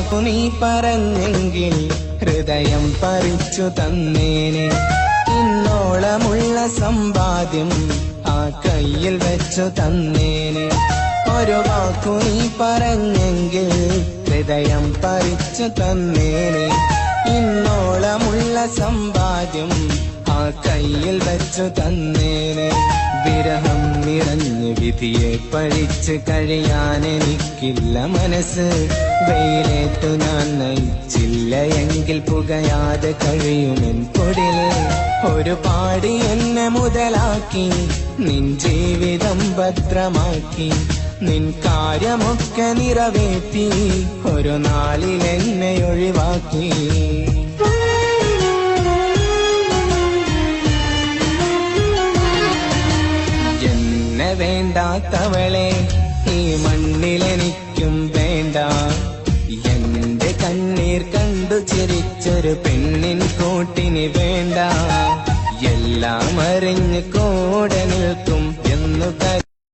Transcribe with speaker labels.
Speaker 1: വാക്കു നീ പറഞ്ഞെങ്കിൽ ഹൃദയം പറിച്ചു തന്നേനെ. ഇന്നോളമുള്ള സമ്പാദ്യം ആ കയ്യിൽ വെച്ചു തന്നേനെ. ഒരു വാക്കു നീ പറഞ്ഞെങ്കിൽ ഹൃദയം പറിച്ചു തന്നേനെ. ഇന്നോളമുള്ള സമ്പാദ്യം ആ കയ്യിൽ വെച്ചു തന്നേനെ. വിരഹം നിറഞ്ഞ് വിധിയെ പഴിച്ച് കഴിയാൻ എനിക്കില്ല മനസ്സ്. വെയിലേറ്റു ഞാൻ നയിച്ചില്ല എങ്കിൽ പുകയാതെ കഴിയുമെൻ പൊടിൽ. ഒരു പാടി എന്നെ മുതലാക്കി നിൻ ജീവിതം ഭദ്രമാക്കി. നിൻ കാര്യമൊക്കെ നിറവേറ്റി ഒരു നാളിൽ എന്നെ ഒഴിവാക്കി. എന്നെ വേണ്ടാത്തവളെ ഈ മണ്ണിലെനിക്കും വേണ്ട. എന്റെ കണ്ണീർ കണ്ടു ചിരിച്ചൊരു പെണ്ണിൻ കൂട്ടിന് വേണ്ട. എല്ലാം അറിഞ്ഞ് കൂടെ നിൽക്കും എന്നു